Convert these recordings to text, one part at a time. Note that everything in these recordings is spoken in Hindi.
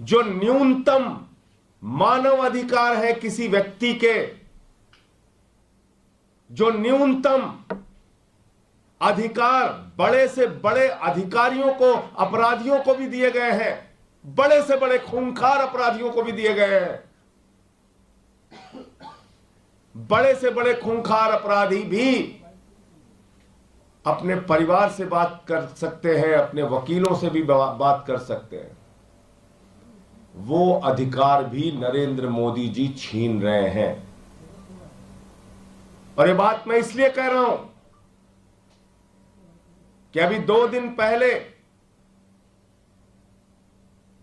जो न्यूनतम मानव अधिकार है किसी व्यक्ति के, जो न्यूनतम अधिकार बड़े से बड़े अधिकारियों को, अपराधियों को भी दिए गए हैं, बड़े से बड़े खूंखार अपराधियों को भी दिए गए हैं। बड़े से बड़े खूंखार अपराधी भी अपने परिवार से बात कर सकते हैं, अपने वकीलों से भी बात कर सकते हैं। वो अधिकार भी नरेंद्र मोदी जी छीन रहे हैं। और ये बात मैं इसलिए कह रहा हूं कि अभी 2 दिन पहले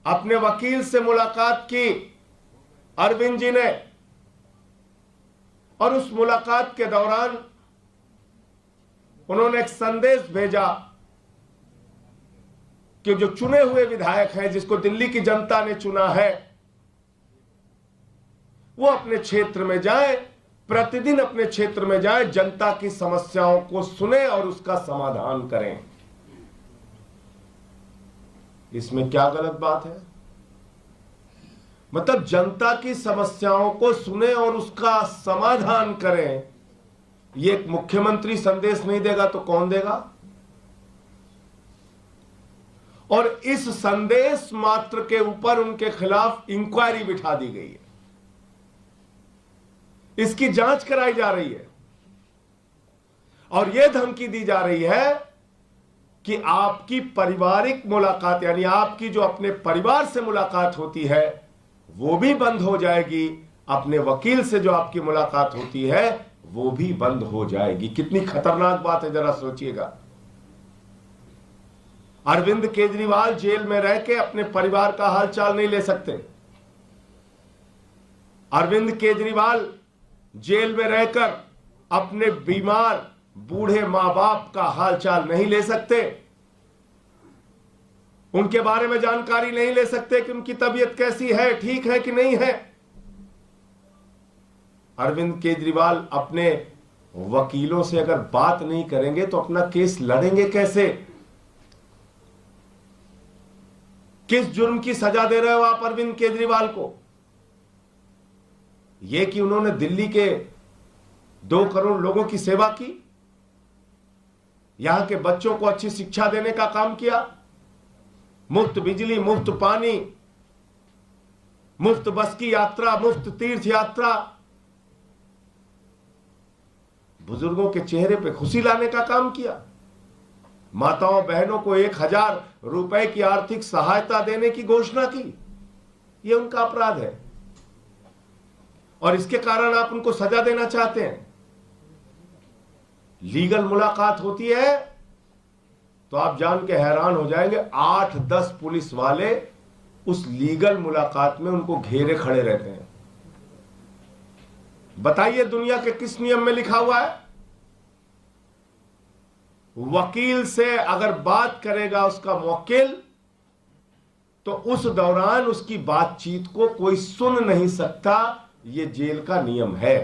अपने वकील से मुलाकात की अरविंद जी ने, और उस मुलाकात के दौरान उन्होंने एक संदेश भेजा कि जो चुने हुए विधायक हैं, जिसको दिल्ली की जनता ने चुना है, वो अपने क्षेत्र में जाए, प्रतिदिन अपने क्षेत्र में जाए, जनता की समस्याओं को सुने और उसका समाधान करें। इसमें क्या गलत बात है? मतलब जनता की समस्याओं को सुने और उसका समाधान करें। ये एक मुख्यमंत्री संदेश नहीं देगा तो कौन देगा? और इस संदेश मात्र के ऊपर उनके खिलाफ इंक्वायरी बिठा दी गई है, इसकी जांच कराई जा रही है, और यह धमकी दी जा रही है कि आपकी पारिवारिक मुलाकात, यानी आपकी जो अपने परिवार से मुलाकात होती है, वो भी बंद हो जाएगी। अपने वकील से जो आपकी मुलाकात होती है वो भी बंद हो जाएगी। कितनी खतरनाक बात है, जरा सोचिएगा। अरविंद केजरीवाल जेल में रह के अपने परिवार का हालचाल नहीं ले सकते। अरविंद केजरीवाल जेल में रहकर अपने बीमार बूढ़े मां बाप का हालचाल नहीं ले सकते, उनके बारे में जानकारी नहीं ले सकते कि उनकी तबीयत कैसी है, ठीक है कि नहीं है। अरविंद केजरीवाल अपने वकीलों से अगर बात नहीं करेंगे तो अपना केस लड़ेंगे कैसे? किस जुर्म की सजा दे रहे हो आप अरविंद केजरीवाल को? यह कि उन्होंने दिल्ली के 2 करोड़ लोगों की सेवा की, यहां के बच्चों को अच्छी शिक्षा देने का काम किया, मुफ्त बिजली, मुफ्त पानी, मुफ्त बस की यात्रा, मुफ्त तीर्थ यात्रा, बुजुर्गों के चेहरे पे खुशी लाने का काम किया, माताओं बहनों को 1000 रुपए की आर्थिक सहायता देने की घोषणा की। यह उनका अपराध है और इसके कारण आप उनको सजा देना चाहते हैं। लीगल मुलाकात होती है तो आप जान के हैरान हो जाएंगे, 8-10 पुलिस वाले उस लीगल मुलाकात में उनको घेरे खड़े रहते हैं। बताइए दुनिया के किस नियम में लिखा हुआ है? वकील से अगर बात करेगा उसका मुवक्किल, तो उस दौरान उसकी बातचीत को कोई सुन नहीं सकता। यह जेल का नियम है।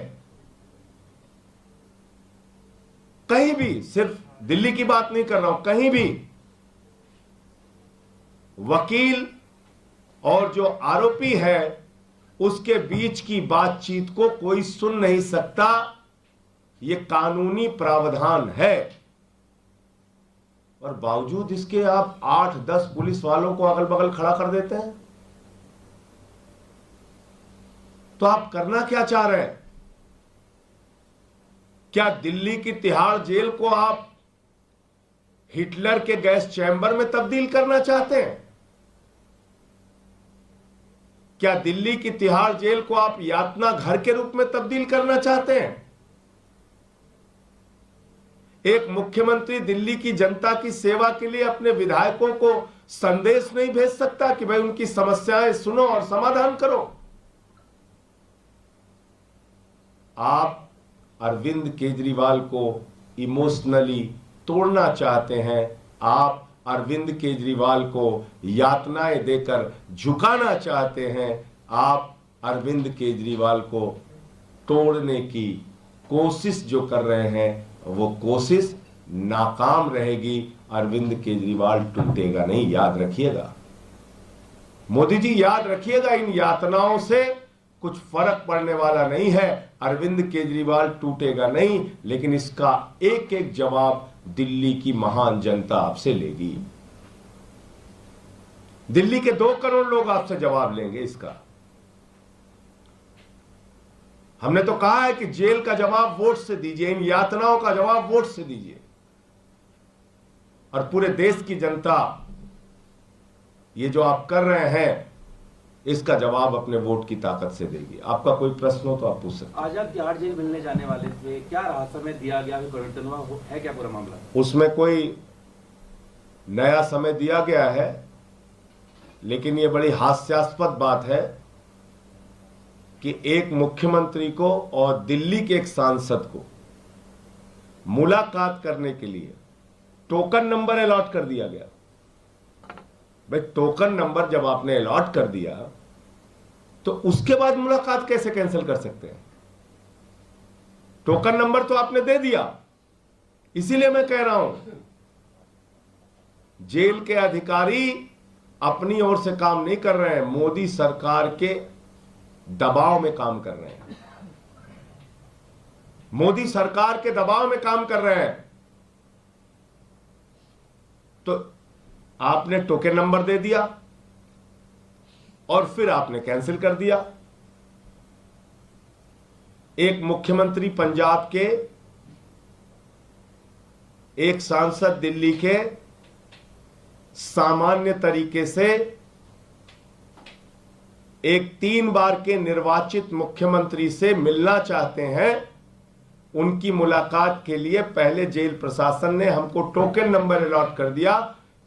कहीं भी, सिर्फ दिल्ली की बात नहीं कर रहा हूं, कहीं भी वकील और जो आरोपी है उसके बीच की बातचीत को कोई सुन नहीं सकता। यह कानूनी प्रावधान है और बावजूद इसके आप 8-10 पुलिस वालों को अगल बगल खड़ा कर देते हैं। तो आप करना क्या चाह रहे हैं? क्या दिल्ली की तिहाड़ जेल को आप हिटलर के गैस चैम्बर में तब्दील करना चाहते हैं? क्या दिल्ली की तिहाड़ जेल को आप यातना घर के रूप में तब्दील करना चाहते हैं? एक मुख्यमंत्री दिल्ली की जनता की सेवा के लिए अपने विधायकों को संदेश नहीं भेज सकता कि भाई उनकी समस्याएं सुनो और समाधान करो? आप अरविंद केजरीवाल को इमोशनली तोड़ना चाहते हैं। आप अरविंद केजरीवाल को यातनाएं देकर झुकाना चाहते हैं। आप अरविंद केजरीवाल को तोड़ने की कोशिश जो कर रहे हैं वो कोशिश नाकाम रहेगी। अरविंद केजरीवाल टूटेगा नहीं, याद रखिएगा। मोदी जी याद रखिएगा, इन यातनाओं से कुछ फर्क पड़ने वाला नहीं है। अरविंद केजरीवाल टूटेगा नहीं, लेकिन इसका एक एक जवाब दिल्ली की महान जनता आपसे लेगी। दिल्ली के 2 करोड़ लोग आपसे जवाब लेंगे इसका। हमने तो कहा है कि जेल का जवाब वोट से दीजिए, इन यातनाओं का जवाब वोट से दीजिए, और पूरे देश की जनता ये जो आप कर रहे हैं इसका जवाब अपने वोट की ताकत से देगी। आपका कोई प्रश्न हो तो आप पूछ सकते हैं। आज आप तिहाड़ जेल मिलने जाने वाले थे, क्या राहत समय दिया गया, परिवर्तन हुआ है क्या पूरा मामला? उसमें कोई नया समय दिया गया है, लेकिन ये बड़ी हास्यास्पद बात है कि एक मुख्यमंत्री को और दिल्ली के एक सांसद को मुलाकात करने के लिए टोकन नंबर अलॉट कर दिया गया। भाई, टोकन नंबर जब आपने अलॉट कर दिया तो उसके बाद मुलाकात कैसे कैंसिल कर सकते हैं? टोकन नंबर तो आपने दे दिया। इसीलिए मैं कह रहा हूं, जेल के अधिकारी अपनी ओर से काम नहीं कर रहे हैं, मोदी सरकार के दबाव में काम कर रहे हैं। मोदी सरकार के दबाव में काम कर रहे हैं। तो आपने टोकन नंबर दे दिया और फिर आपने कैंसिल कर दिया। एक मुख्यमंत्री पंजाब के, एक सांसद दिल्ली के सामान्य तरीके से एक 3 बार के निर्वाचित मुख्यमंत्री से मिलना चाहते हैं। उनकी मुलाकात के लिए पहले जेल प्रशासन ने हमको टोकन नंबर अलॉट कर दिया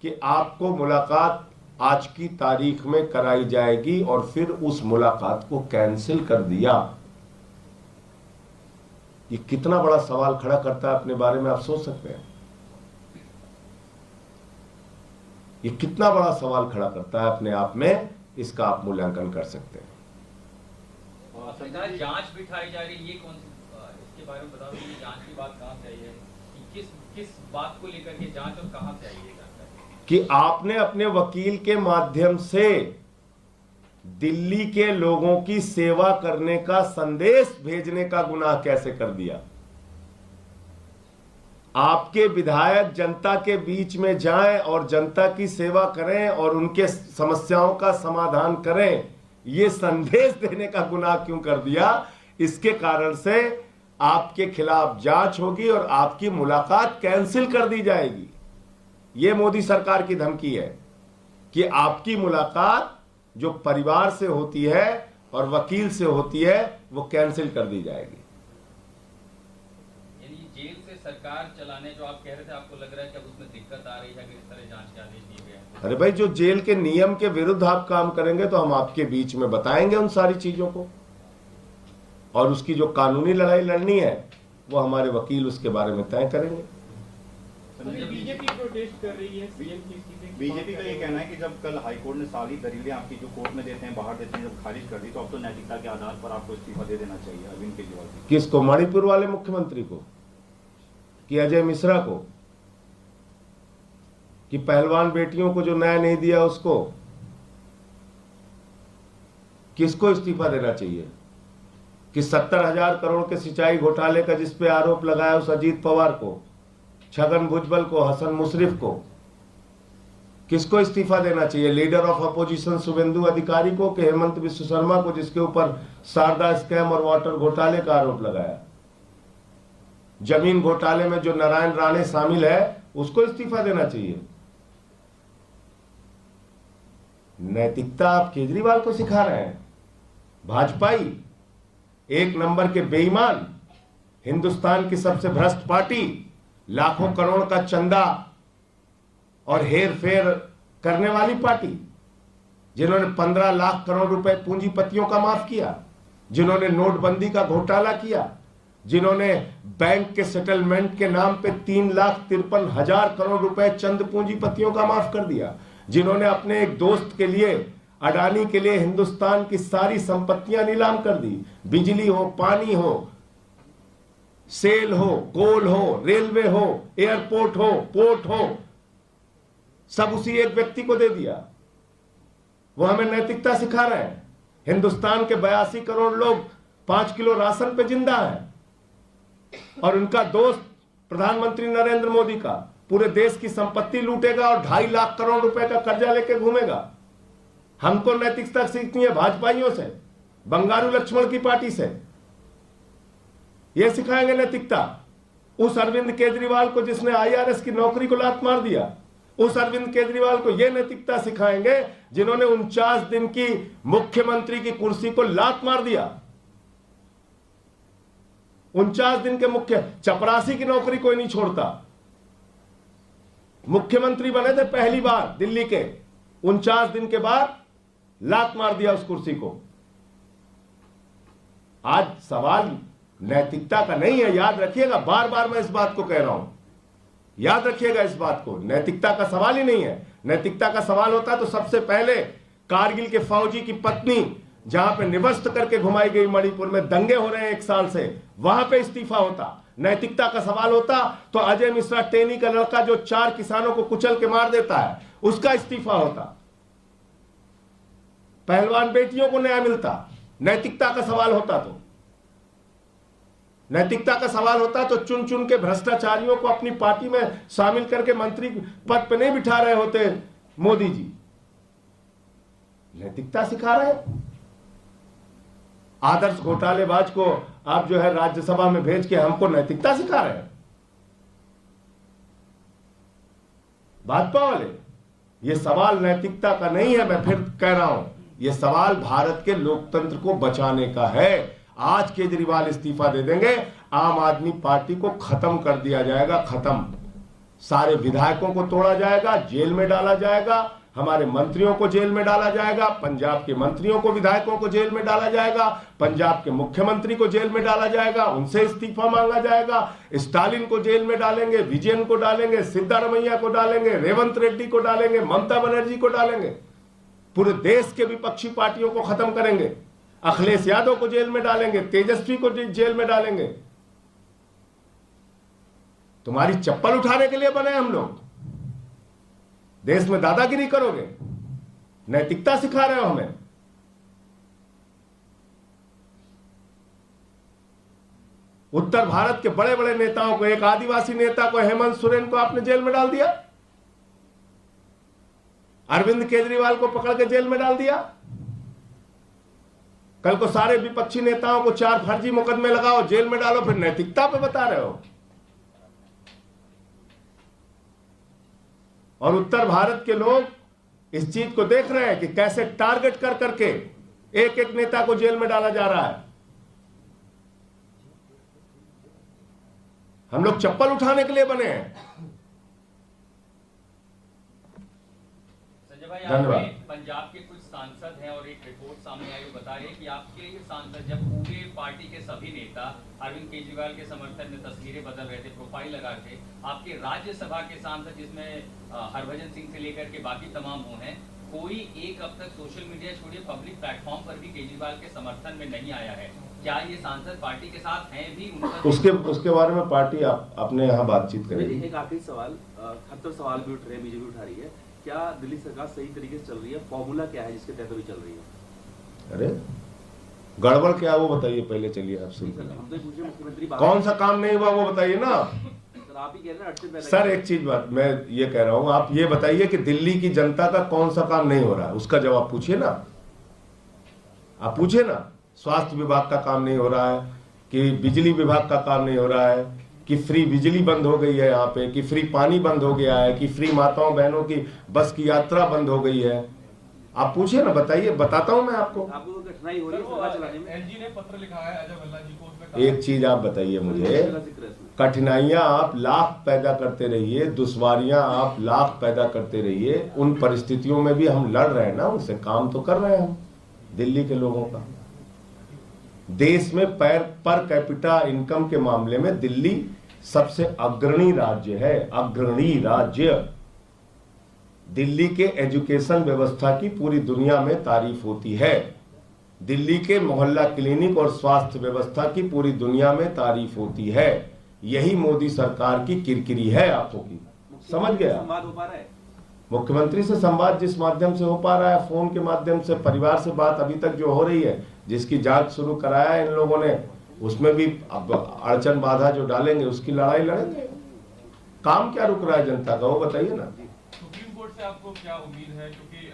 कि आपको मुलाकात आज की तारीख में कराई जाएगी, और फिर उस मुलाकात को कैंसिल कर दिया। ये कितना बड़ा सवाल खड़ा करता है अपने बारे में, आप सोच सकते हैं। ये कितना बड़ा सवाल खड़ा करता है अपने आप में, इसका आप मूल्यांकन कर सकते हैं। जांच बिठाई जा रही है, ये कौन सी, इसके बारे में बताओ कि जांच की बात कहां से आई है, किस बात को लेकर के जांच और कहां से आई है? कि आपने अपने वकील के माध्यम से दिल्ली के लोगों की सेवा करने का संदेश भेजने का गुनाह कैसे कर दिया? आपके विधायक जनता के बीच में जाएं और जनता की सेवा करें और उनके समस्याओं का समाधान करें, यह संदेश देने का गुनाह क्यों कर दिया? इसके कारण से आपके खिलाफ जांच होगी और आपकी मुलाकात कैंसिल कर दी जाएगी। यह मोदी सरकार की धमकी है कि आपकी मुलाकात जो परिवार से होती है और वकील से होती है वो कैंसिल कर दी जाएगी। यानी जेल से सरकार चलाने जो आप कह रहे थे, आपको लग रहा है कि अब उसमें दिक्कत आ रही है कि इस तरह जांच के आदेश दिए गए हैं? अरे भाई, जो जेल के नियम के विरुद्ध आप काम करेंगे तो हम आपके बीच में बताएंगे उन सारी चीजों को, और उसकी जो कानूनी लड़ाई लड़नी है वो हमारे वकील उसके बारे में तय करेंगे। बीजेपी प्रोटेस्ट कर रही है सीएम की इस्तीफे। बीजेपी का ये कहना है कि जब कल हाईकोर्ट ने सारी दलीलें आपकी जो कोर्ट में देते हैं, बाहर देते हैं, जब खारिज कर दी, तो अब तो नैतिकता के आधार पर आपको इस्तीफा दे देना चाहिए अरविंद केजरीवाल को। किसको? मणिपुर वाले मुख्यमंत्री को, कि अजय मिश्रा को, कि पहलवान बेटियों को जो न्याय नहीं दिया उसको? किसको इस्तीफा देना चाहिए? कि 70,000 करोड़ के सिंचाई घोटाले का जिस पे आरोप लगाया उस अजीत पवार को, छगन भुजबल को, हसन मुशर्रफ को, किसको इस्तीफा देना चाहिए? लीडर ऑफ अपोजिशन शुभेंदु अधिकारी को कि हेमंत बिस्व शर्मा को, जिसके ऊपर शारदा स्कैम और वाटर घोटाले का आरोप लगाया? जमीन घोटाले में जो नारायण राणे शामिल है उसको इस्तीफा देना चाहिए? नैतिकता आप केजरीवाल को सिखा रहे हैं। भाजपाई, एक नंबर के बेईमान, हिंदुस्तान की सबसे भ्रष्ट पार्टी, लाखों करोड़ का चंदा और हेर फेर करने वाली पार्टी, जिन्होंने 15 लाख करोड़ रुपए पूंजीपतियों का माफ किया, जिन्होंने नोटबंदी का घोटाला किया, जिन्होंने बैंक के सेटलमेंट के नाम पे 3,53,000 करोड़ रुपए चंद पूंजीपतियों का माफ कर दिया, जिन्होंने अपने एक दोस्त के लिए, अडानी के लिए, हिंदुस्तान की सारी संपत्तियां नीलाम कर दी। बिजली हो, पानी हो, सेल हो, कोल हो, रेलवे हो, एयरपोर्ट हो, पोर्ट हो, सब उसी एक व्यक्ति को दे दिया। वो हमें नैतिकता सिखा रहे हैं। हिंदुस्तान के 82 करोड़ लोग 5 किलो राशन पे जिंदा हैं और उनका दोस्त प्रधानमंत्री नरेंद्र मोदी का पूरे देश की संपत्ति लूटेगा और 2.5 लाख करोड़ रुपए का कर्जा लेके घूमेगा। हमको नैतिकता सीखनी है भाजपाइयों से, बंगारू लक्ष्मण की पार्टी से। यह सिखाएंगे नैतिकता। उस अरविंद केजरीवाल को जिसने IRS की नौकरी को लात मार दिया, उस अरविंद केजरीवाल को यह नैतिकता सिखाएंगे जिन्होंने 49 दिन की मुख्यमंत्री की कुर्सी को लात मार दिया। 49 दिन के चपरासी की नौकरी कोई नहीं छोड़ता। मुख्यमंत्री बने थे पहली बार दिल्ली के, 49 दिन के बाद लात मार दिया उस कुर्सी को। आज सवाल नैतिकता का नहीं है, याद रखिएगा। बार बार मैं इस बात को कह रहा हूं, याद रखिएगा इस बात को। नैतिकता का सवाल ही नहीं है। नैतिकता का सवाल होता तो सबसे पहले कारगिल के फौजी की पत्नी जहां पे निवस्त करके घुमाई गई, मणिपुर में दंगे हो रहे हैं 1 साल से, वहां पे इस्तीफा होता। नैतिकता का सवाल होता तो अजय मिश्रा टेनी का लड़का जो 4 किसानों को कुचल के मार देता है, उसका इस्तीफा होता। पहलवान बेटियों को न्याय मिलता। नैतिकता का सवाल होता तो नैतिकता का सवाल होता तो चुन चुन के भ्रष्टाचारियों को अपनी पार्टी में शामिल करके मंत्री पद पे नहीं बिठा रहे होते मोदी जी। नैतिकता सिखा रहे हैं। आदर्श घोटालेबाज को आप जो है राज्यसभा में भेज के हमको नैतिकता सिखा रहे हैं भाजपा वाले। ये सवाल नैतिकता का नहीं है, मैं फिर कह रहा हूं, ये सवाल भारत के लोकतंत्र को बचाने का है। आज केजरीवाल इस्तीफा दे देंगे, आम आदमी पार्टी को खत्म कर दिया जाएगा, खत्म। सारे विधायकों को तोड़ा जाएगा, जेल में डाला जाएगा, हमारे मंत्रियों को जेल में डाला जाएगा, पंजाब के मंत्रियों को, विधायकों को जेल में डाला जाएगा, पंजाब के मुख्यमंत्री को जेल में डाला जाएगा, उनसे इस्तीफा मांगा जाएगा, स्टालिन को जेल में डालेंगे, विजयन को डालेंगे, सिद्धारमैया को डालेंगे, रेवंत रेड्डी को डालेंगे, ममता बनर्जी को डालेंगे, पूरे देश के विपक्षी पार्टियों को खत्म करेंगे, अखिलेश यादव को जेल में डालेंगे, तेजस्वी को जेल में डालेंगे। तुम्हारी चप्पल उठाने के लिए बने हम लोग। देश में दादागिरी करोगे, नैतिकता सिखा रहे हो हमें। उत्तर भारत के बड़े बड़े नेताओं को, एक आदिवासी नेता को, हेमंत सोरेन को आपने जेल में डाल दिया, अरविंद केजरीवाल को पकड़ के जेल में डाल दिया। कल को सारे विपक्षी नेताओं को 4 फर्जी मुकदमे लगाओ, जेल में डालो, फिर नैतिकता पे बता रहे हो। और उत्तर भारत के लोग इस चीज को देख रहे हैं कि कैसे टारगेट कर करके एक एक नेता को जेल में डाला जा रहा है। हम लोग चप्पल उठाने के लिए बने हैं। संजय भाई, धन्यवाद। पंजाब के कुछ सांसद हैं और एक रिपोर्ट सामने आई, बता रहे हैं कि आपके सांसद जब पूरे पार्टी के सभी नेता अरविंद केजरीवाल के समर्थन में तस्वीरें बदल रहे थे, प्रोफाइल लगा के, आपके राज्यसभा के सांसद जिसमें हरभजन सिंह से लेकर के बाकी तमाम वो हैं, कोई एक अब तक सोशल मीडिया छोड़िए पब्लिक प्लेटफॉर्म पर भी केजरीवाल के समर्थन में नहीं आया है। क्या ये सांसद पार्टी के साथ हैं भी? उसके बारे में पार्टी अपने यहाँ बातचीत करेगी। एक आखिरी सवाल, 78 सवाल भी उठ रहे हैं, बीजेपी उठा रही है, क्या दिल्ली सरकार सही तरीके से चल रही है? फॉर्मूला क्या है जिसके तहत अभी चल रही है? अरे गड़बड़ क्या वो बताइए पहले, चलिए आप सुन। हम तो पूछे मुख्यमंत्री कौन सा काम नहीं हुआ वो बताइए ना सर। आप ही कह रहे हैं सर। एक चीज बात मैं ये कह रहा हूं, आप ये बताइए कि दिल्ली की जनता का कौन सा काम नहीं हो रहा है, उसका जवाब पूछिए ना। आप पूछिए ना, स्वास्थ्य विभाग का काम नहीं हो रहा है, कि बिजली विभाग का काम नहीं हो रहा है, कि फ्री बिजली बंद हो गई है यहाँ पे, कि फ्री पानी बंद हो गया है, कि फ्री माताओं बहनों की बस की यात्रा बंद हो गई है। आप पूछिए ना, बताइए, बताता हूं मैं आपको। कठिनाई हो रही है सरकार चलाने में? एलजी ने पत्र लिखा है अजय भल्ला जी को, उसमें एक चीज आप बताइए मुझे, कठिनाइयां आप लाख पैदा करते रहिए, दुश्वारियां आप लाख पैदा करते रहिए, उन परिस्थितियों में भी हम लड़ रहे हैं ना, उनसे काम तो कर रहे हैं हम। दिल्ली के लोगों का देश में पर कैपिटा इनकम के मामले में दिल्ली सबसे अग्रणी राज्य है, अग्रणी राज्य। दिल्ली के एजुकेशन व्यवस्था की पूरी दुनिया में तारीफ होती है, दिल्ली के मोहल्ला क्लिनिक और स्वास्थ्य व्यवस्था की पूरी दुनिया में तारीफ होती है। यही मोदी सरकार की किरकिरी है, आपको की समझ गया? संवाद हो पा रहा है? मुख्यमंत्री से संवाद जिस माध्यम से हो पा रहा है, फोन के माध्यम से, परिवार से बात अभी तक जो हो रही है, जिसकी जांच शुरू कराया है इन लोगों ने, उसमें भी अब अड़चन बाधा जो डालेंगे उसकी लड़ाई लड़ेंगे। काम क्या रुक रहा है जनता का, वो बताइए ना। सुप्रीम कोर्ट से आपको क्या उम्मीद है, क्योंकि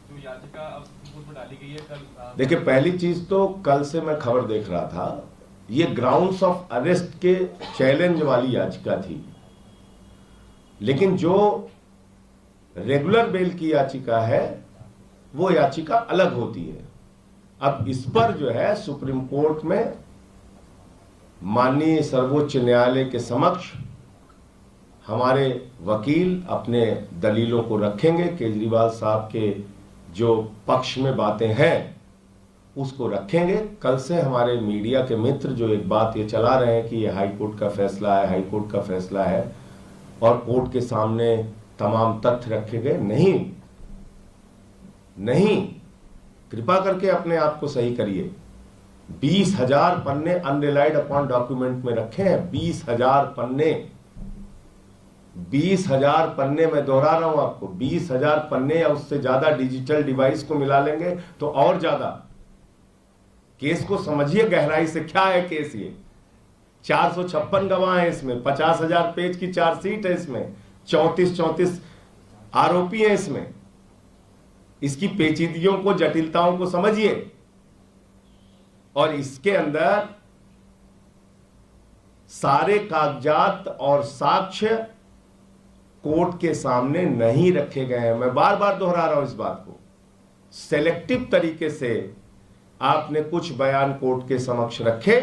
जो याचिका अब सुप्रीम कोर्ट में डाली गई है कल? देखिए, पहली चीज तो कल से मैं खबर देख रहा था, ये ग्राउंड्स ऑफ अरेस्ट के चैलेंज वाली याचिका थी, लेकिन जो रेगुलर बेल की याचिका है वो याचिका अलग होती है। अब इस पर जो है सुप्रीम कोर्ट में माननीय सर्वोच्च न्यायालय के समक्ष हमारे वकील अपने दलीलों को रखेंगे। केजरीवाल साहब के जो पक्ष में बातें हैं उसको रखेंगे। कल से हमारे मीडिया के मित्र जो एक बात ये चला रहे हैं कि ये हाई कोर्ट का फैसला है, हाई कोर्ट का फैसला है और कोर्ट के सामने तमाम तथ्य रखे गए, नहीं, कृपा करके अपने आप को सही करिए। 20,000 पन्ने अनरिलाइड अपॉन डॉक्यूमेंट में रखे हैं। 20,000 पन्ने, 20,000 पन्ने, मैं दोहरा रहा हूं आपको, 20,000 पन्ने या उससे ज्यादा डिजिटल डिवाइस को मिला लेंगे तो और ज्यादा। केस को समझिए गहराई से, क्या है केस ये। 456 गवाह है इसमें, 50,000 पेज की चार्जशीट है इसमें, 34 आरोपी हैं इसमें। इसकी पेचीदगियों को, जटिलताओं को समझिए। और इसके अंदर सारे कागजात और साक्ष्य कोर्ट के सामने नहीं रखे गए हैं। मैं बार बार दोहरा रहा हूं इस बात को। सेलेक्टिव तरीके से आपने कुछ बयान कोर्ट के समक्ष रखे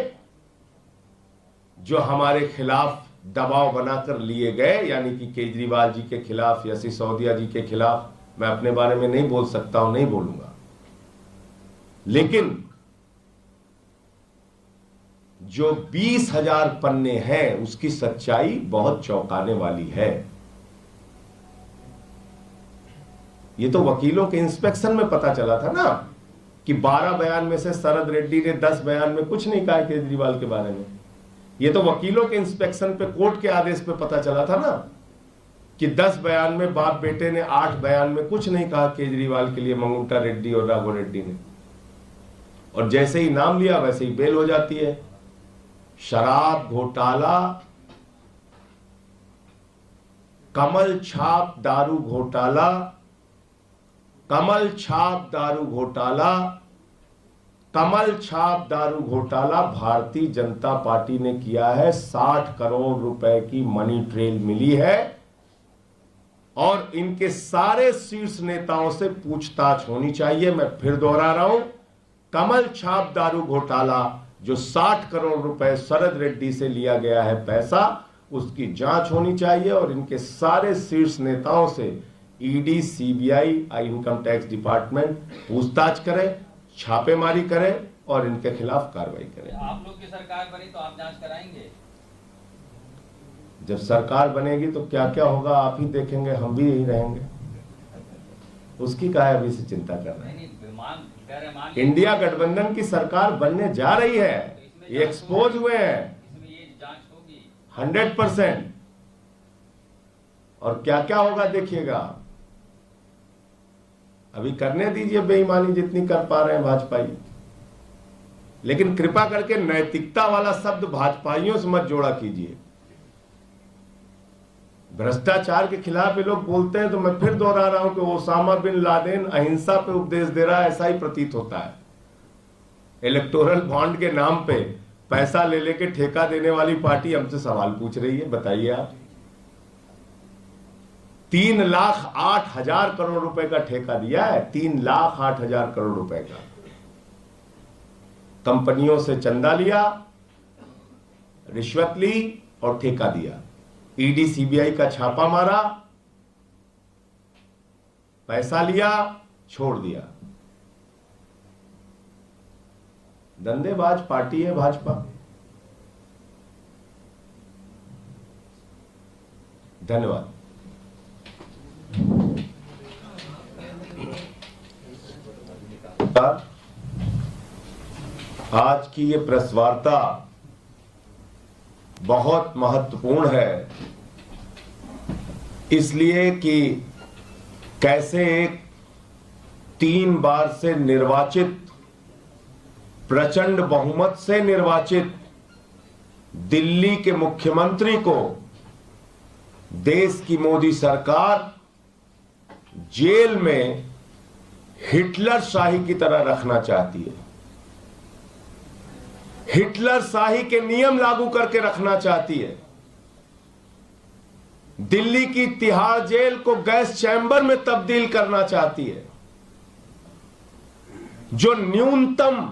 जो हमारे खिलाफ दबाव बनाकर लिए गए, यानी कि केजरीवाल जी के खिलाफ या सिसोदिया जी के खिलाफ। मैं अपने बारे में नहीं बोल सकता हूं, नहीं बोलूंगा, लेकिन जो 20,000 पन्ने हैं उसकी सच्चाई बहुत चौंकाने वाली है। ये तो वकीलों के इंस्पेक्शन में पता चला था ना कि 12 बयान में से शरद रेड्डी ने 10 बयान में कुछ नहीं कहा केजरीवाल के बारे में। ये तो वकीलों के इंस्पेक्शन पे, कोर्ट के आदेश पे पता चला था ना कि 10 बयान में बाप बेटे ने 8 बयान में कुछ नहीं कहा केजरीवाल के लिए, मंगुंटा रेड्डी और राघव रेड्डी ने। और जैसे ही नाम लिया वैसे ही बेल हो जाती है। शराब घोटाला, कमल छाप दारू घोटाला, कमल छाप दारू घोटाला, कमल छाप दारू घोटाला भारतीय जनता पार्टी ने किया है। 60 करोड़ रुपए की मनी ट्रेल मिली है और इनके सारे शीर्ष नेताओं से पूछताछ होनी चाहिए। मैं फिर दोहरा रहा हूं, कमल छाप दारू घोटाला जो 60 करोड़ रुपए शरद रेड्डी से लिया गया है पैसा, उसकी जांच होनी चाहिए और इनके सारे शीर्ष नेताओं से ED, CBI, income tax department पूछताछ करे, छापेमारी करे और इनके खिलाफ कार्रवाई करे। आप लोग की सरकार बनी तो आप जांच कराएंगे? जब सरकार बनेगी तो क्या क्या होगा आप ही देखेंगे, हम भी यही रहेंगे। उसकी काहे अभी से चिंता कर रहे हैं। इंडिया गठबंधन की सरकार बनने जा रही है, ये एक्सपोज हुए हैं, इसमें ये जांच होगी 100%। और क्या क्या होगा देखिएगा। अभी करने दीजिए बेईमानी जितनी कर पा रहे हैं भाजपाई, लेकिन कृपा करके नैतिकता वाला शब्द भाजपाइयों से मत जोड़ा कीजिए। भ्रष्टाचार के खिलाफ ये लोग बोलते हैं तो मैं फिर दोहरा रहा हूं कि ओसामा बिन लादेन अहिंसा पे उपदेश दे रहा है, ऐसा ही प्रतीत होता है। इलेक्टोरल बॉन्ड के नाम पे पैसा ले लेके ठेका देने वाली पार्टी हमसे सवाल पूछ रही है, बताइए आप। 3,08,000 करोड़ रुपए का ठेका दिया है, 3,08,000 करोड़ रुपए का। कंपनियों से चंदा लिया, रिश्वत ली और ठेका दिया। ईडी सीबीआई का छापा मारा, पैसा लिया, छोड़ दिया। धंधेबाज पार्टी है भाजपा। धन्यवाद। आज की ये प्रेस वार्ता बहुत महत्वपूर्ण है, इसलिए कि कैसे एक 3 बार से निर्वाचित, प्रचंड बहुमत से निर्वाचित दिल्ली के मुख्यमंत्री को देश की मोदी सरकार जेल में हिटलर शाही की तरह रखना चाहती है, हिटलर शाही के नियम लागू करके रखना चाहती है। दिल्ली की तिहाड़ जेल को गैस चैम्बर में तब्दील करना चाहती है। जो न्यूनतम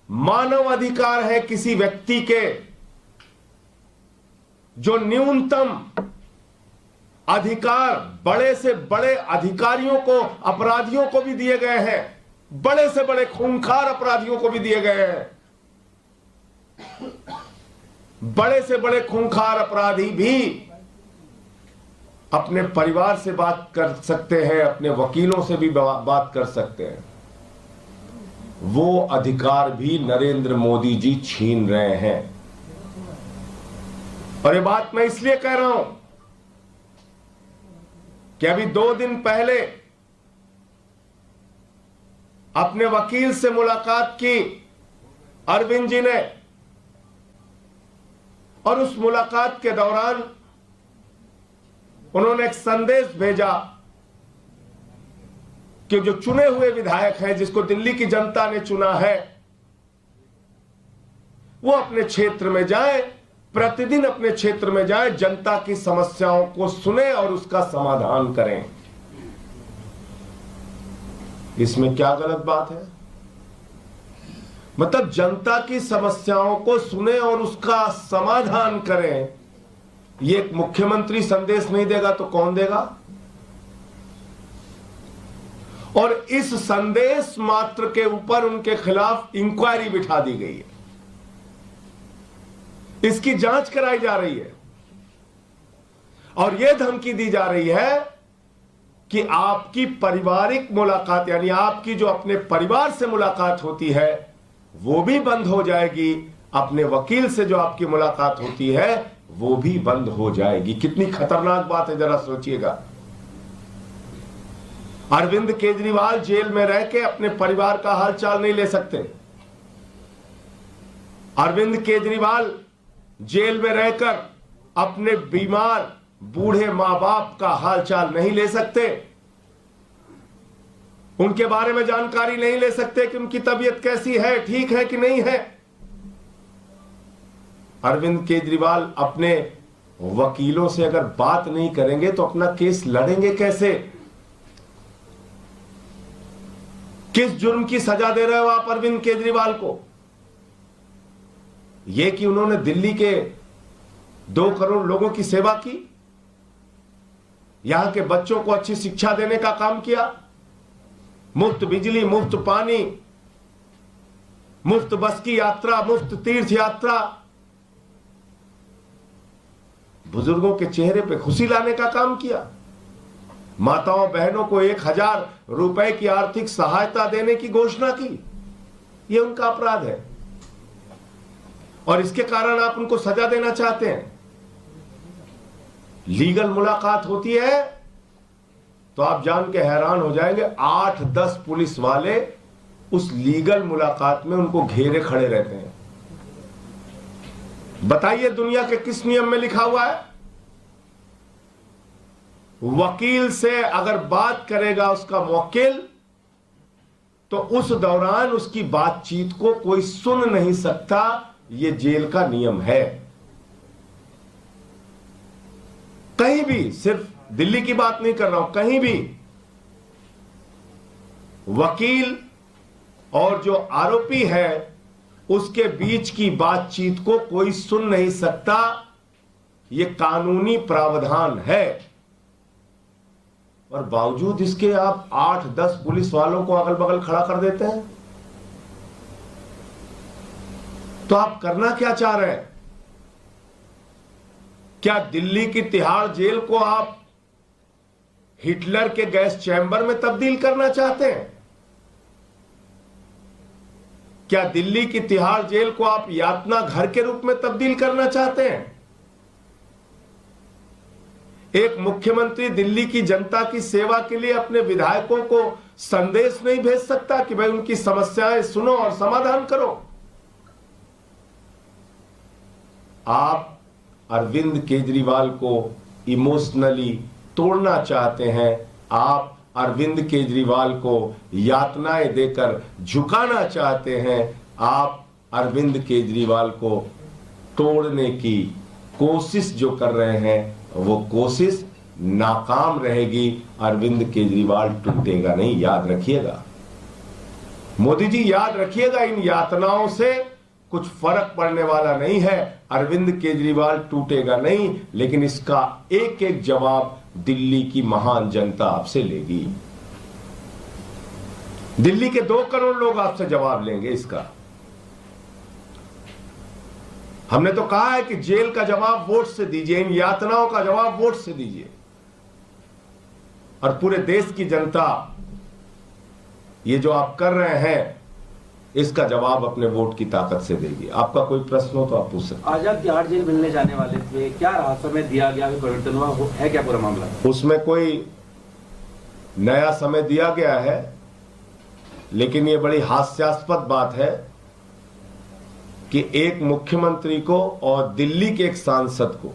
मानव अधिकार है किसी व्यक्ति के, जो न्यूनतम अधिकार बड़े से बड़े अधिकारियों को, अपराधियों को भी दिए गए हैं, बड़े से बड़े खूंखार अपराधियों को भी दिए गए हैं। बड़े से बड़े खूंखार अपराधी भी अपने परिवार से बात कर सकते हैं, अपने वकीलों से भी बात कर सकते हैं। वो अधिकार भी नरेंद्र मोदी जी छीन रहे हैं। और ये बात मैं इसलिए कह रहा हूं कि अभी 2 दिन पहले अपने वकील से मुलाकात की अरविंद जी ने, और उस मुलाकात के दौरान उन्होंने एक संदेश भेजा कि जो चुने हुए विधायक हैं, जिसको दिल्ली की जनता ने चुना है, वो अपने क्षेत्र में जाएं, प्रतिदिन अपने क्षेत्र में जाएं, जनता की समस्याओं को सुने और उसका समाधान करें। इसमें क्या गलत बात है? मतलब जनता की समस्याओं को सुने और उसका समाधान करें। ये एक मुख्यमंत्री संदेश नहीं देगा तो कौन देगा? और इस संदेश मात्र के ऊपर उनके खिलाफ इंक्वायरी बिठा दी गई है, इसकी जांच कराई जा रही है, और यह धमकी दी जा रही है कि आपकी पारिवारिक मुलाकात, यानी आपकी जो अपने परिवार से मुलाकात होती है वो भी बंद हो जाएगी, अपने वकील से जो आपकी मुलाकात होती है वो भी बंद हो जाएगी। कितनी खतरनाक बात है, जरा सोचिएगा। अरविंद केजरीवाल जेल में रह के अपने परिवार का हालचाल नहीं ले सकते। अरविंद केजरीवाल जेल में रहकर अपने बीमार बूढ़े मां बाप का हालचाल नहीं ले सकते, उनके बारे में जानकारी नहीं ले सकते कि उनकी तबीयत कैसी है, ठीक है कि नहीं है। अरविंद केजरीवाल अपने वकीलों से अगर बात नहीं करेंगे तो अपना केस लड़ेंगे कैसे? किस जुर्म की सजा दे रहे हो आप अरविंद केजरीवाल को? यह कि उन्होंने दिल्ली के 2 करोड़ लोगों की सेवा की, यहां के बच्चों को अच्छी शिक्षा देने का काम किया, मुफ्त बिजली, मुफ्त पानी, मुफ्त बस की यात्रा, मुफ्त तीर्थ यात्रा, बुजुर्गों के चेहरे पे खुशी लाने का काम किया, माताओं बहनों को 1000 रुपए की आर्थिक सहायता देने की घोषणा की। यह उनका अपराध है और इसके कारण आप उनको सजा देना चाहते हैं। लीगल मुलाकात होती है तो आप जान के हैरान हो जाएंगे, 8-10 पुलिस वाले उस लीगल मुलाकात में उनको घेरे खड़े रहते हैं। बताइए दुनिया के किस नियम में लिखा हुआ है? वकील से अगर बात करेगा उसका मुवक्किल तो उस दौरान उसकी बातचीत को कोई सुन नहीं सकता। यह जेल का नियम है। कहीं भी, सिर्फ दिल्ली की बात नहीं कर रहा हूं, कहीं भी वकील और जो आरोपी है उसके बीच की बातचीत को कोई सुन नहीं सकता। यह कानूनी प्रावधान है और बावजूद इसके आप 8-10 पुलिस वालों को अगल बगल खड़ा कर देते हैं। तो आप करना क्या चाह रहे हैं? क्या दिल्ली की तिहाड़ जेल को आप हिटलर के गैस चैम्बर में तब्दील करना चाहते हैं? क्या दिल्ली की तिहाड़ जेल को आप यातना घर के रूप में तब्दील करना चाहते हैं? एक मुख्यमंत्री दिल्ली की जनता की सेवा के लिए अपने विधायकों को संदेश नहीं भेज सकता कि भाई उनकी समस्याएं सुनो और समाधान करो? आप अरविंद केजरीवाल को इमोशनली तोड़ना चाहते हैं। आप अरविंद केजरीवाल को यातनाएं देकर झुकाना चाहते हैं। आप अरविंद केजरीवाल को तोड़ने की कोशिश जो कर रहे हैं वो कोशिश नाकाम रहेगी। अरविंद केजरीवाल टूटेगा नहीं, याद रखिएगा। मोदी जी याद रखिएगा, इन यातनाओं से कुछ फर्क पड़ने वाला नहीं है। अरविंद केजरीवाल टूटेगा नहीं, लेकिन इसका एक एक जवाब दिल्ली की महान जनता आपसे लेगी। दिल्ली के 2 करोड़ लोग आपसे जवाब लेंगे इसका। हमने तो कहा है कि जेल का जवाब वोट से दीजिए, इन यातनाओं का जवाब वोट से दीजिए, और पूरे देश की जनता ये जो आप कर रहे हैं इसका जवाब अपने वोट की ताकत से देगी। आपका कोई प्रश्न हो तो आप पूछ सकते हैं। आज आप तिहाड़ जेल मिलने जाने वाले थे, क्या राहत समय दिया गया, परिवर्तन हुआ है क्या पूरा मामला? उसमें कोई नया समय दिया गया है, लेकिन ये बड़ी हास्यास्पद बात है कि एक मुख्यमंत्री को और दिल्ली के एक सांसद को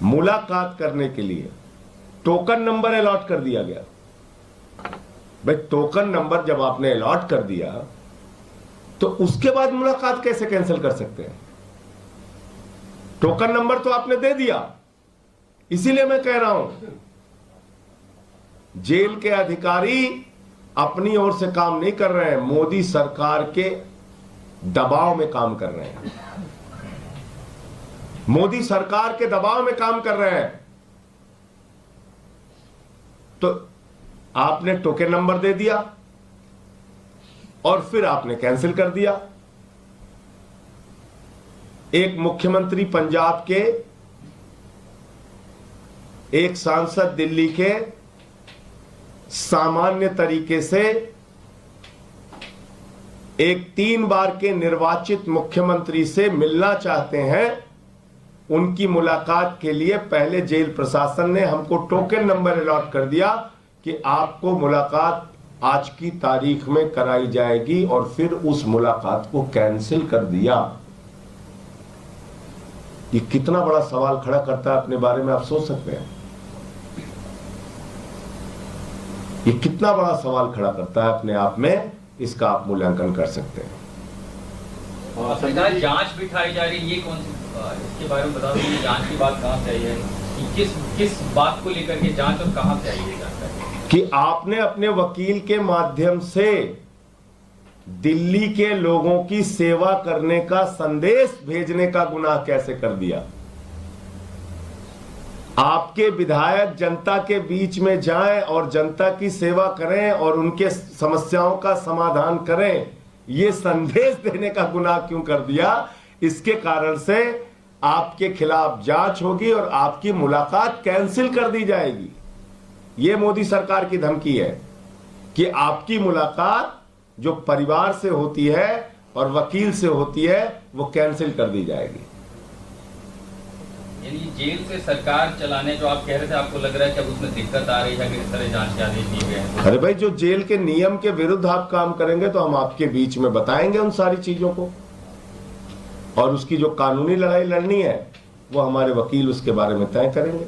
मुलाकात करने के लिए टोकन नंबर अलॉट कर दिया गया। भाई टोकन नंबर जब आपने अलॉट कर दिया तो उसके बाद मुलाकात कैसे कैंसिल कर सकते हैं? टोकन नंबर तो आपने दे दिया। इसीलिए मैं कह रहा हूं, जेल के अधिकारी अपनी ओर से काम नहीं कर रहे हैं, मोदी सरकार के दबाव में काम कर रहे हैं। मोदी सरकार के दबाव में काम कर रहे हैं। तो आपने टोकन नंबर दे दिया और फिर आपने कैंसिल कर दिया। एक मुख्यमंत्री पंजाब के, एक सांसद दिल्ली के सामान्य तरीके से एक 3 बार के निर्वाचित मुख्यमंत्री से मिलना चाहते हैं। उनकी मुलाकात के लिए पहले जेल प्रशासन ने हमको टोकन नंबर अलॉट कर दिया कि आपको मुलाकात आज की तारीख में कराई जाएगी, और फिर उस मुलाकात को कैंसिल कर दिया। ये कितना बड़ा सवाल खड़ा करता है अपने बारे में, आप सोच सकते हैं। ये कितना बड़ा सवाल खड़ा करता है अपने आप में, इसका आप मूल्यांकन कर सकते हैं। जांच बिठाई जा रही है, ये कौन सी, इसके बारे में बता दीजिए। जांच की बात कहां से आई है, कि किस बात को लेकर के जांच और कहां से आई है जानकारी? कि आपने अपने वकील के माध्यम से दिल्ली के लोगों की सेवा करने का संदेश भेजने का गुनाह कैसे कर दिया? आपके विधायक जनता के बीच में जाएं और जनता की सेवा करें और उनके समस्याओं का समाधान करें, ये संदेश देने का गुनाह क्यों कर दिया? इसके कारण से आपके खिलाफ जांच होगी और आपकी मुलाकात कैंसिल कर दी जाएगी। ये मोदी सरकार की धमकी है कि आपकी मुलाकात जो परिवार से होती है और वकील से होती है वो कैंसिल कर दी जाएगी। यानी जेल से सरकार चलाने जो आप कह रहे थे, आपको लग रहा है कि अब उसमें दिक्कत आ रही है कि इस तरह जांच के आदेश दिए गए हैं? अरे भाई, जो जेल के नियम के विरुद्ध आप काम करेंगे तो हम आपके बीच में बताएंगे उन सारी चीजों को, और उसकी जो कानूनी लड़ाई लड़नी है वो हमारे वकील उसके बारे में तय करेंगे।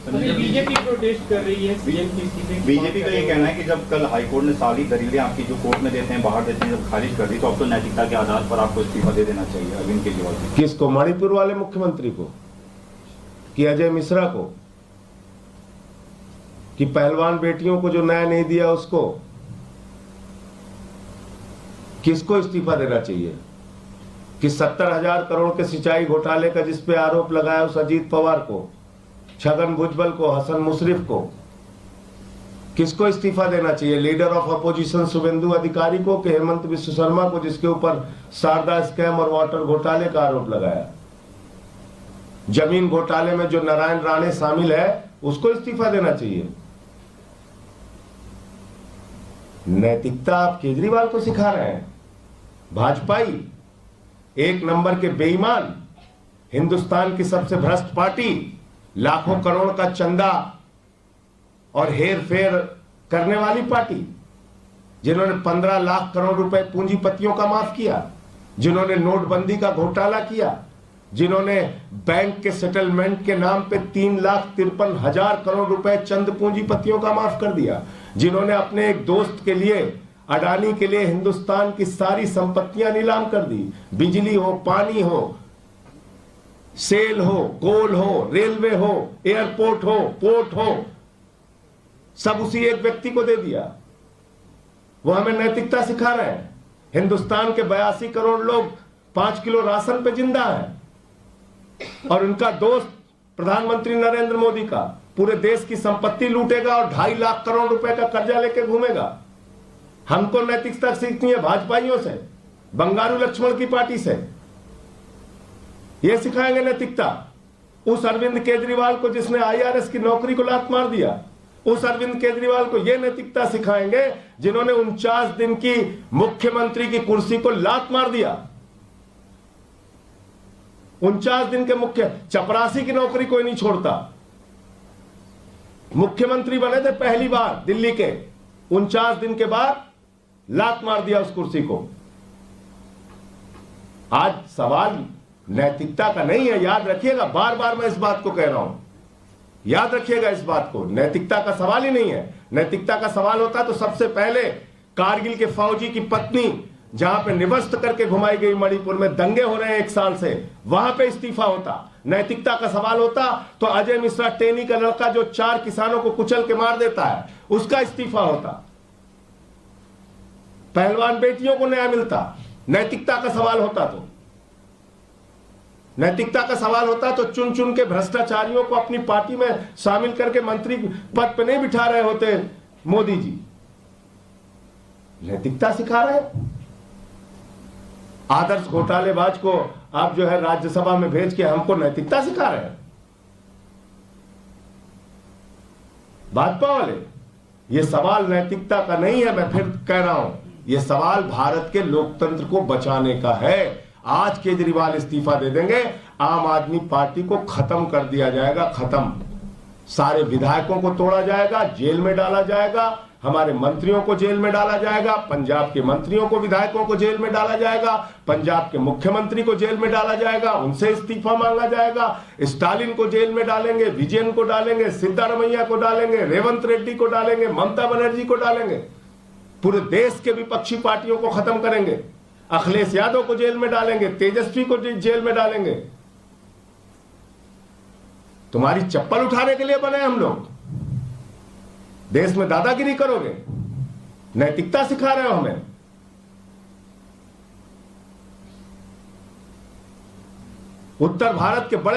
बीजेपी प्रोटेस्ट कर रही है सीएम की इस्तीफे। बीजेपी का ये कहना है कि जब कल हाईकोर्ट ने सारी दलीलें आपकी जो कोर्ट में देते हैं, बाहर देते हैं, जब खारिज कर दी, तो अब तो नैतिकता के आधार पर आपको इस्तीफा दे देना चाहिए अरविंद केजरीवाल को। किसको? मणिपुर वाले मुख्यमंत्री को, कि अजय मिश्रा को, कि पहलवान बेटियों को जो न्याय नहीं दिया उसको? किसको इस्तीफा देना चाहिए? कि 70,000 करोड़ के सिंचाई घोटाले का जिस पे आरोप लगाया उस अजीत पवार को, छगन भुजबल को, हसन मुशरिफ को? किसको इस्तीफा देना चाहिए? लीडर ऑफ अपोजिशन शुभेंदु अधिकारी को कि हेमंत विश्व शर्मा को, जिसके ऊपर शारदा स्कैम और वाटर घोटाले का आरोप लगाया? जमीन घोटाले में जो नारायण राणे शामिल है उसको इस्तीफा देना चाहिए? नैतिकता आप केजरीवाल को सिखा रहे हैं। भाजपाई, एक नंबर के बेईमान, हिंदुस्तान की सबसे भ्रष्ट पार्टी, लाखों करोड़ का चंदा और हेर फेर करने वाली पार्टी, जिन्होंने 15 लाख करोड़ रुपए पूंजीपतियों का माफ किया, जिन्होंने नोटबंदी का घोटाला किया, जिन्होंने बैंक के सेटलमेंट के नाम पे 3,53,000 करोड़ रुपए चंद पूंजीपतियों का माफ कर दिया, जिन्होंने अपने एक दोस्त के लिए, अडानी के लिए हिंदुस्तान की सारी संपत्तियां नीलाम कर दी, बिजली हो, पानी हो, सेल हो, कोल हो, रेलवे हो, एयरपोर्ट हो, पोर्ट हो, सब उसी एक व्यक्ति को दे दिया। वो हमें नैतिकता सिखा रहे हैं। हिंदुस्तान के 82 करोड़ लोग 5 किलो राशन पे जिंदा हैं और उनका दोस्त प्रधानमंत्री नरेंद्र मोदी का पूरे देश की संपत्ति लूटेगा और 2.5 लाख करोड़ रुपए का कर्जा लेके घूमेगा। हमको नैतिकता सीखनी है भाजपाइयों से, बंगारू लक्ष्मण की पार्टी से। ये सिखाएंगे नैतिकता। उस अरविंद केजरीवाल को जिसने IRS की नौकरी को लात मार दिया, उस अरविंद केजरीवाल को यह नैतिकता सिखाएंगे जिन्होंने 49 दिन की मुख्यमंत्री की कुर्सी को लात मार दिया। 49 दिन के मुख्य, चपरासी की नौकरी कोई नहीं छोड़ता। मुख्यमंत्री बने थे पहली बार दिल्ली के, 49 दिन के बाद लात मार दिया उस कुर्सी को। आज सवाल नैतिकता का नहीं है, याद रखिएगा, बार बार मैं इस बात को कह रहा हूं, याद रखिएगा इस बात को। नैतिकता का सवाल ही नहीं है। नैतिकता का सवाल होता तो सबसे पहले कारगिल के फौजी की पत्नी जहां पे निवस्त करके घुमाई गई, मणिपुर में दंगे हो रहे हैं 1 साल से, वहां पे इस्तीफा होता। नैतिकता का सवाल होता तो अजय मिश्रा टेनी का लड़का जो 4 किसानों को कुचल के मार देता है, उसका इस्तीफा होता। पहलवान बेटियों को न्याय मिलता। नैतिकता का सवाल होता तो, नैतिकता का सवाल होता तो चुन चुन के भ्रष्टाचारियों को अपनी पार्टी में शामिल करके मंत्री पद पर नहीं बिठा रहे होते मोदी जी। नैतिकता सिखा रहे हैं। आदर्श घोटालेबाज को आप जो है राज्यसभा में भेज के हमको नैतिकता सिखा रहे हैं भाजपा वाले। ये सवाल नैतिकता का नहीं है, मैं फिर कह रहा हूं, ये सवाल भारत के लोकतंत्र को बचाने का है। आज केजरीवाल इस्तीफा दे देंगे, आम आदमी पार्टी को खत्म कर दिया जाएगा, खत्म। सारे विधायकों को तोड़ा जाएगा, जेल में डाला जाएगा, हमारे मंत्रियों को जेल में डाला जाएगा, पंजाब के मंत्रियों को, विधायकों को जेल में डाला जाएगा, पंजाब के मुख्यमंत्री को जेल में डाला जाएगा, उनसे इस्तीफा मांगा जाएगा, स्टालिन को जेल में डालेंगे, विजयन को डालेंगे, सिद्धारमैया को डालेंगे, रेवंत रेड्डी को डालेंगे, ममता बनर्जी को डालेंगे, पूरे देश के विपक्षी पार्टियों को खत्म करेंगे, अखिलेश यादव को जेल में डालेंगे, तेजस्वी को जेल में डालेंगे। तुम्हारी चप्पल उठाने के लिए बने हम लोग। देश में दादागिरी करोगे, नैतिकता सिखा रहे हो हमें। उत्तर भारत के बड़े